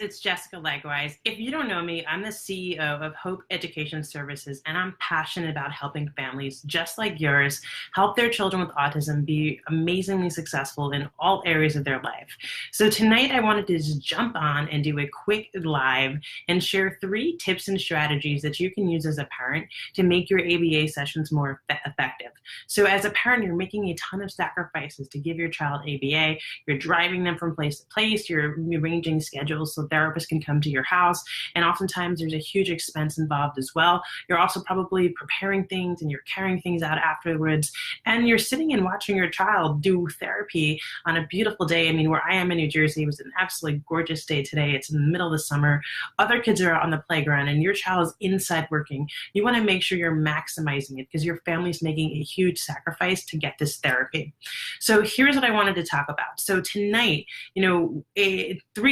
it's Jessica Leichtweisz. If you don't know me, I'm the CEO of Hope Education Services, and I'm passionate about helping families just like yours help their children with autism be amazingly successful in all areas of their life. So tonight I wanted to just jump on and do a quick live and share 3 tips and strategies that you can use as a parent to make your ABA sessions more effective. So as a parent, you're making a ton of sacrifices to give your child ABA. You're driving them from place to place. You're arranging schedules so therapists can come to your house, and oftentimes there's a huge expense involved as well. You're also probably preparing things and you're carrying things out afterwards, and you're sitting and watching your child do therapy on a beautiful day. I mean, where I am in New Jersey, it was an absolutely gorgeous day today. It's in the middle of the summer. Other kids are out on the playground and your child is inside working. You want to make sure you're maximizing it because your family's making a huge sacrifice to get this therapy. So here's what I wanted to talk about. So tonight, 3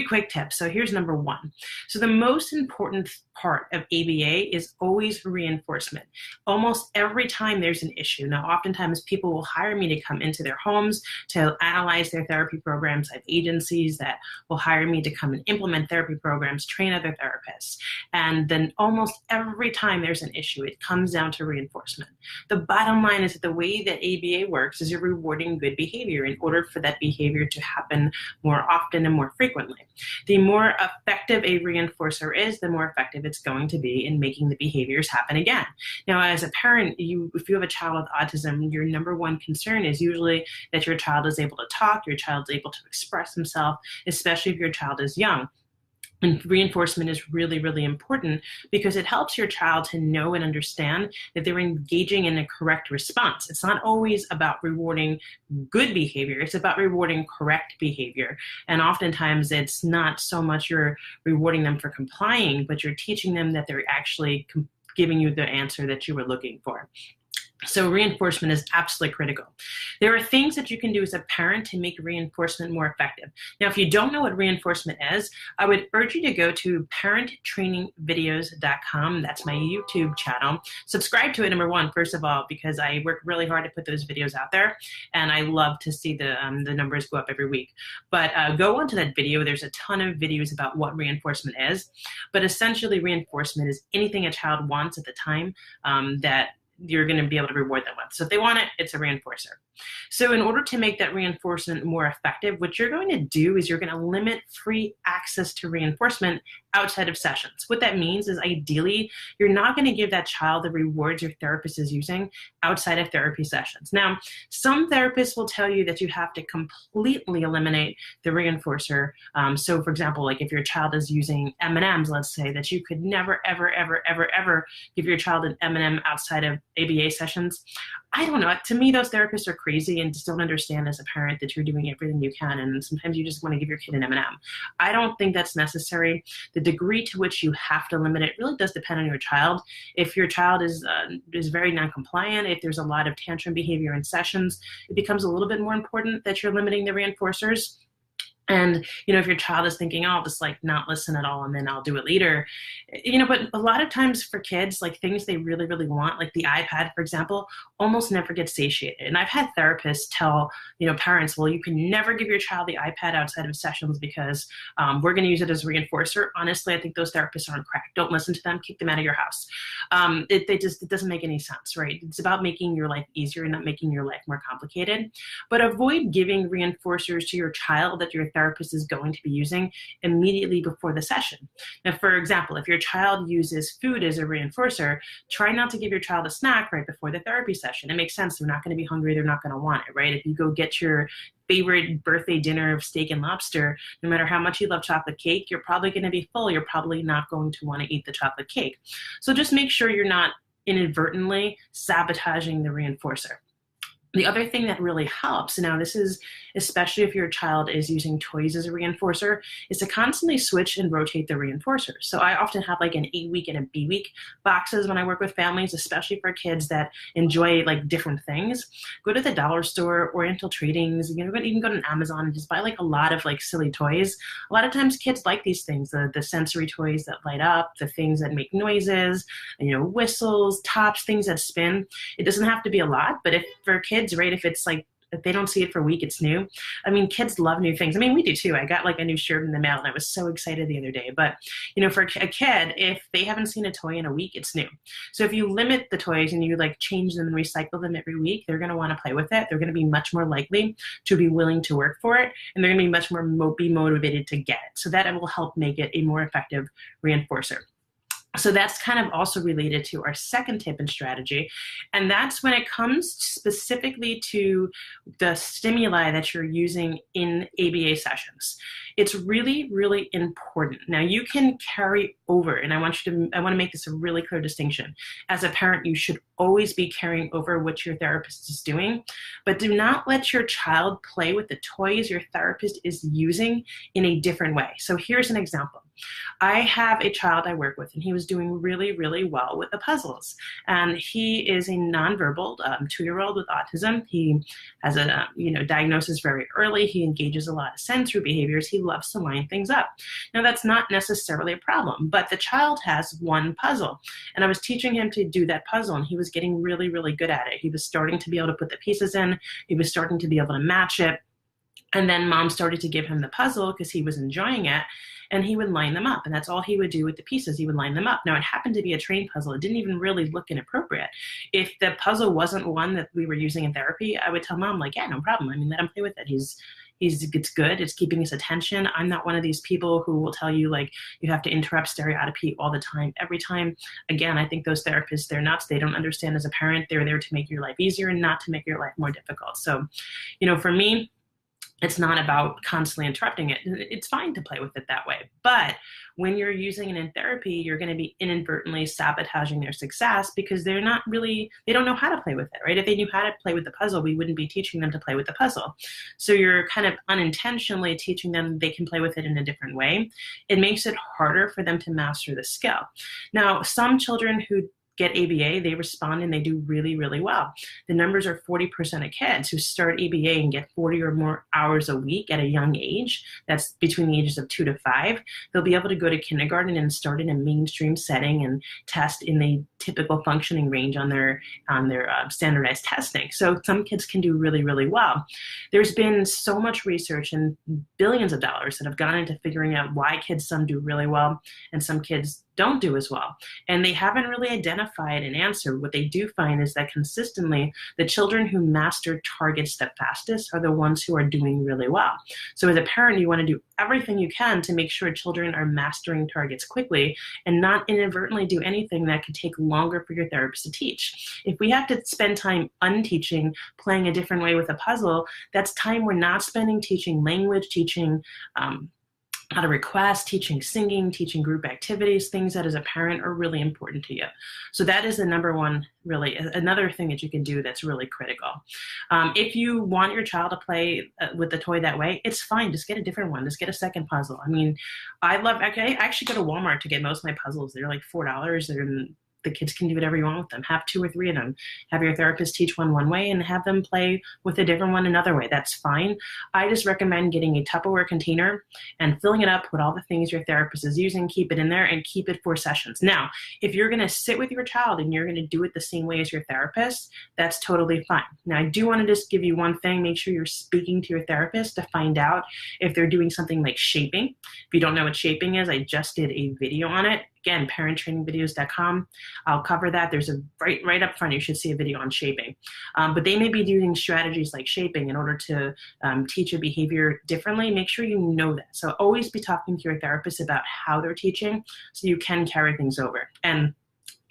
quick tips. So here's number 1. So the most important part of ABA is always reinforcement. Almost every time there's an issue. Now, oftentimes people will hire me to come into their homes to analyze their therapy programs. I have agencies that will hire me to come and implement therapy programs, train other therapists. And then almost every time there's an issue, it comes down to reinforcement. The bottom line is that the way that ABA works is you're rewarding good behavior in order for that behavior to happen more often and more frequently. The more effective a reinforcer is, the more effective it's going to be in making the behaviors happen again. Now, as a parent, if you have a child with autism, your number 1 concern is usually that your child is able to talk, your child's able to express himself, especially if your child is young. And reinforcement is really, really important because it helps your child to know and understand that they're engaging in a correct response. It's not always about rewarding good behavior. It's about rewarding correct behavior. And oftentimes it's not so much you're rewarding them for complying, but you're teaching them that they're actually giving you the answer that you were looking for. So reinforcement is absolutely critical. There are things that you can do as a parent to make reinforcement more effective. Now, if you don't know what reinforcement is, I would urge you to go to parenttrainingvideos.com. That's my YouTube channel. Subscribe to it, number 1, first of all, because I work really hard to put those videos out there, and I love to see the numbers go up every week. But go onto that video. There's a ton of videos about what reinforcement is. But essentially, reinforcement is anything a child wants at the time that you're going to be able to reward them with. So if they want it, it's a reinforcer. So in order to make that reinforcement more effective, what you're going to do is you're going to limit free access to reinforcement outside of sessions. What that means is ideally, you're not going to give that child the rewards your therapist is using outside of therapy sessions. Now, some therapists will tell you that you have to completely eliminate the reinforcer. So for example, like if your child is using M&Ms, let's say, that you could never, ever, ever, ever, ever give your child an M&M outside of ABA sessions. I don't know. To me, those therapists are crazy and just don't understand as a parent that you're doing everything you can, and sometimes you just want to give your kid an M&M. I don't think that's necessary. The degree to which you have to limit it really does depend on your child. If your child is very non-compliant, if there's a lot of tantrum behavior in sessions, it becomes a little bit more important that you're limiting the reinforcers. And, if your child is thinking, oh, I'll just not listen at all and then I'll do it later, but a lot of times for kids, things they really, really want, like the iPad, for example, almost never get satiated. And I've had therapists tell, parents, well, you can never give your child the iPad outside of sessions because we're going to use it as a reinforcer. Honestly, I think those therapists are on crack. Don't listen to them. Keep them out of your house. It doesn't make any sense, right? It's about making your life easier and not making your life more complicated. But avoid giving reinforcers to your child that your therapist is going to be using immediately before the session. Now, for example, if your child uses food as a reinforcer, try not to give your child a snack right before the therapy session. It makes sense. They're not going to be hungry. They're not going to want it, right? If you go get your favorite birthday dinner of steak and lobster, no matter how much you love chocolate cake, you're probably going to be full. You're probably not going to want to eat the chocolate cake. So just make sure you're not inadvertently sabotaging the reinforcer. The other thing that really helps, now this is especially if your child is using toys as a reinforcer, is to constantly switch and rotate the reinforcers. So I often have an A week and a B week boxes when I work with families, especially for kids that enjoy different things. Go to the dollar store, Oriental Tradings, you can go to Amazon and just buy a lot of silly toys. A lot of times kids like these things, the sensory toys that light up, the things that make noises, whistles, tops, things that spin. It doesn't have to be a lot, but if for kids, right, if it's If they don't see it for a week, it's new. I mean, kids love new things. I mean, we do too. I got like a new shirt in the mail and I was so excited the other day. But, you know, for a kid, if they haven't seen a toy in a week, it's new. So if you limit the toys and you like change them and recycle them every week, they're going to want to play with it. They're going to be much more likely to be willing to work for it. And they're going to be much more motivated to get it. So that will help make it a more effective reinforcer. So that's kind of also related to our second tip and strategy. And that's when it comes specifically to the stimuli that you're using in ABA sessions. It's really, really important. Now you can carry over, and I want to make this a really clear distinction. As a parent, you should always be carrying over what your therapist is doing, but do not let your child play with the toys your therapist is using in a different way. So here's an example. I have a child I work with, and he was doing really, really well with the puzzles. And he is a nonverbal 2-year-old with autism. He has a diagnosis very early. He engages a lot of sensory behaviors. He loves to line things up. Now, that's not necessarily a problem, but the child has one puzzle. And I was teaching him to do that puzzle, and he was getting really, really good at it. He was starting to be able to put the pieces in. He was starting to be able to match it. And then mom started to give him the puzzle because he was enjoying it. And he would line them up, and that's all he would do with the pieces. He would line them up. Now, it happened to be a train puzzle. It didn't even really look inappropriate. If the puzzle wasn't one that we were using in therapy, I would tell mom, like, yeah, no problem. I mean, let him play with it. It's good. It's keeping his attention. I'm not one of these people who will tell you, like, you have to interrupt stereotypy all the time, every time. Again, I think those therapists, they're nuts. They don't understand as a parent. They're there to make your life easier and not to make your life more difficult. So, for me, it's not about constantly interrupting it. It's fine to play with it that way. But when you're using it in therapy, you're going to be inadvertently sabotaging their success because they don't know how to play with it, right? If they knew how to play with the puzzle, we wouldn't be teaching them to play with the puzzle. So you're kind of unintentionally teaching them they can play with it in a different way. It makes it harder for them to master the skill. Now, some children who get ABA, they respond and they do really, really well. The numbers are 40% of kids who start ABA and get 40 or more hours a week at a young age. That's between the ages of 2 to 5. They'll be able to go to kindergarten and start in a mainstream setting and test in the typical functioning range on their standardized testing. So some kids can do really, really well. There's been so much research and billions of dollars that have gone into figuring out why some do really well and some kids don't do as well. And they haven't really identified an answer. What they do find is that consistently, the children who master targets the fastest are the ones who are doing really well. So as a parent, you want to do everything you can to make sure children are mastering targets quickly and not inadvertently do anything that could take longer for your therapist to teach. If we have to spend time unteaching, playing a different way with a puzzle, that's time we're not spending teaching language, teaching how to request, teaching singing, teaching group activities, things that as a parent are really important to you. So that is the number one, really, another thing that you can do that's really critical. If you want your child to play with the toy that way, it's fine. Just get a different one. Just get a second puzzle. I mean, I actually go to Walmart to get most of my puzzles. They're like $4. The kids can do whatever you want with them. Have 2 or 3 of them. Have your therapist teach one way and have them play with a different one another way. That's fine. I just recommend getting a Tupperware container and filling it up with all the things your therapist is using, keep it in there and keep it for sessions. Now, if you're gonna sit with your child and you're gonna do it the same way as your therapist, that's totally fine. Now, I do wanna just give you one thing. Make sure you're speaking to your therapist to find out if they're doing something like shaping. If you don't know what shaping is, I just did a video on it. Again, parenttrainingvideos.com. I'll cover that. There's a right up front, you should see a video on shaping. But they may be doing strategies like shaping in order to teach a behavior differently. Make sure you know that. So always be talking to your therapist about how they're teaching so you can carry things over. And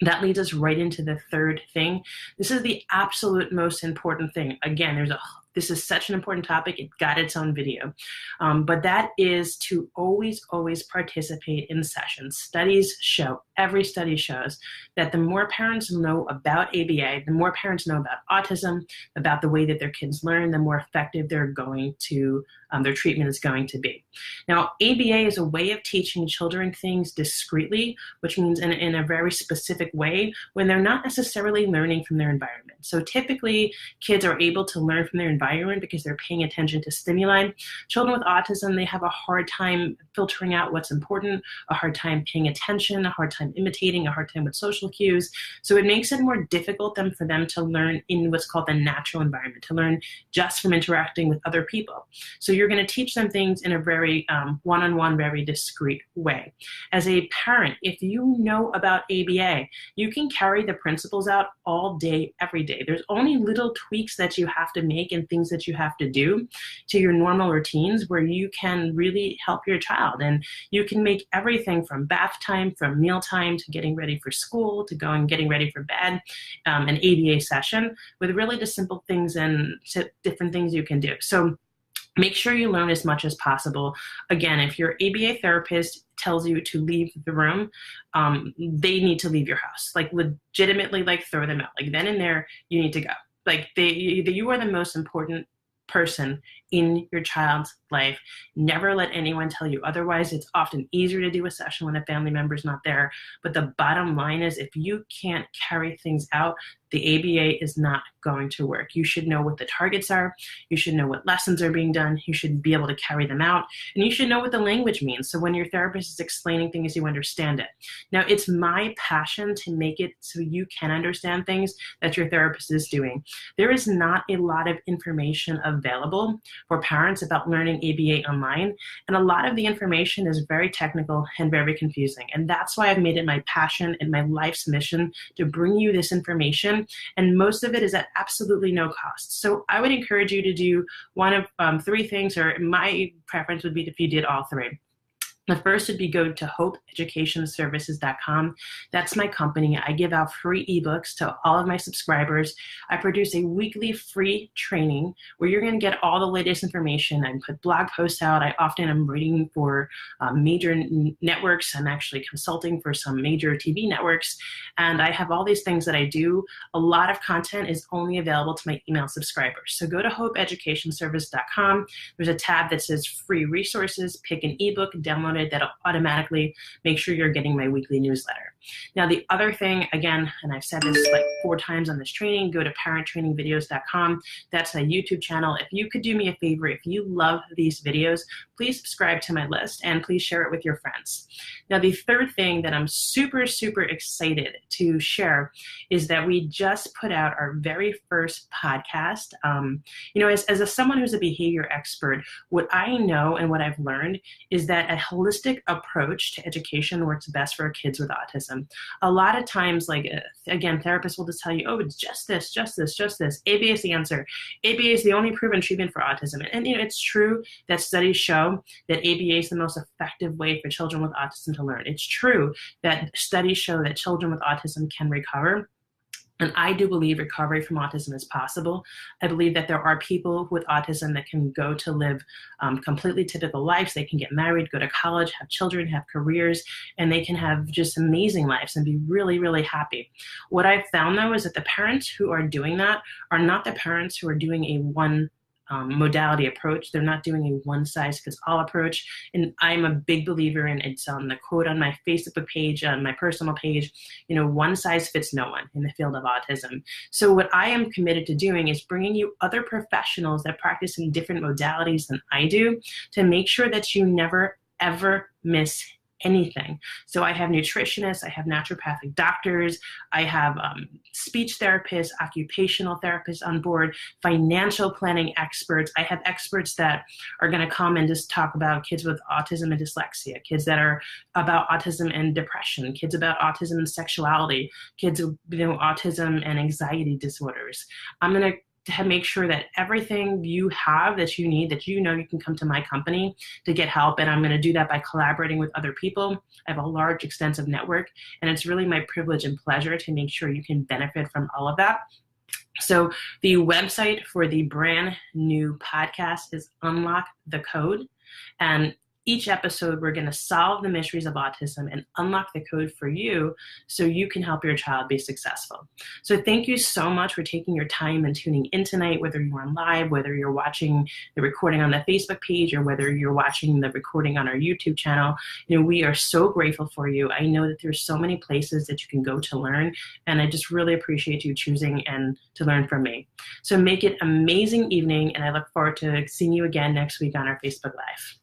that leads us right into the third thing. This is the absolute most important thing. Again, this is such an important topic. It got its own video. But that is to always participate in sessions. Studies show, every study shows that the more parents know about ABA, the more parents know about autism, about the way that their kids learn, the more effective their treatment is going to be. Now, ABA is a way of teaching children things discreetly, which means in a very specific way when they're not necessarily learning from their environment. So typically, kids are able to learn from their environment environment because they're paying attention to stimuli. Children with autism, they have a hard time filtering out what's important, a hard time paying attention, a hard time imitating, a hard time with social cues. So it makes it more difficult for them to learn in what's called the natural environment, to learn just from interacting with other people. So you're going to teach them things in a very one-on-one, very discreet way. As a parent, if you know about ABA, you can carry the principles out all day, every day. There's only little tweaks that you have to make and things that you have to do to your normal routines where you can really help your child. And you can make everything from bath time, from meal time, to getting ready for school, to going getting ready for bed, an ABA session with really just simple things and different things you can do. So make sure you learn as much as possible. Again, if your ABA therapist tells you to leave the room, they need to leave your house. Like legitimately, like throw them out. Like then and there, you need to go. Like you are the most important person in your child's life. Never let anyone tell you otherwise. It's often easier to do a session when a family member is not there. But the bottom line is if you can't carry things out, the ABA is not going to work. You should know what the targets are. You should know what lessons are being done. You should be able to carry them out. And you should know what the language means. So when your therapist is explaining things, you understand it. Now, it's my passion to make it so you can understand things that your therapist is doing. There is not a lot of information available for parents about learning ABA online. And a lot of the information is very technical and very confusing. And that's why I've made it my passion and my life's mission to bring you this information. And most of it is at absolutely no cost. So I would encourage you to do one of three things, or my preference would be if you did all three. The first would be go to hopeeducationservices.com. That's my company. I give out free ebooks to all of my subscribers. I produce a weekly free training where you're going to get all the latest information. I put blog posts out. I often am writing for major networks. I'm actually consulting for some major TV networks. And I have all these things that I do. A lot of content is only available to my email subscribers. So go to hopeeducationservice.com. There's a tab that says free resources. Pick an ebook, download it. That'll automatically make sure you're getting my weekly newsletter. Now, the other thing, again, and I've said this like 4 times on this training, go to parenttrainingvideos.com. That's a YouTube channel. If you could do me a favor, if you love these videos, please subscribe to my list and please share it with your friends. Now, the third thing that I'm super, super excited to share is that we just put out our very first podcast. As someone who's a behavior expert, what I know and what I've learned is that a holistic approach to education works best for kids with autism. A lot of times, again, therapists will just tell you, oh, it's just this, just this, just this. ABA is the answer. ABA is the only proven treatment for autism. And it's true that studies show that ABA is the most effective way for children with autism to learn. It's true that studies show that children with autism can recover. And I do believe recovery from autism is possible. I believe that there are people with autism that can go to live completely typical lives. They can get married, go to college, have children, have careers, and they can have just amazing lives and be really, really happy. What I've found, though, is that the parents who are doing that are not the parents who are doing a one modality approach. They're not doing a one-size-fits-all approach. And I'm a big believer in, it's on the quote on my Facebook page, on my personal page, one size fits no one in the field of autism. So what I am committed to doing is bringing you other professionals that practice in different modalities than I do to make sure that you never, ever miss anything. So I have nutritionists, I have naturopathic doctors, I have speech therapists, occupational therapists on board, financial planning experts. I have experts that are going to come and just talk about kids with autism and dyslexia, kids that are about autism and depression, kids about autism and sexuality, kids with autism and anxiety disorders. I'm going to make sure that everything you have that you need, that you can come to my company to get help. And I'm going to do that by collaborating with other people. I have a large, extensive network, and it's really my privilege and pleasure to make sure you can benefit from all of that. So the website for the brand new podcast is Unlock the Code. And Each episode, we're going to solve the mysteries of autism and unlock the code for you so you can help your child be successful. So thank you so much for taking your time and tuning in tonight, whether you're on live, whether you're watching the recording on the Facebook page, or whether you're watching the recording on our YouTube channel. We are so grateful for you. I know that there's so many places that you can go to learn, and I just really appreciate you choosing and to learn from me. So make it an amazing evening, and I look forward to seeing you again next week on our Facebook Live.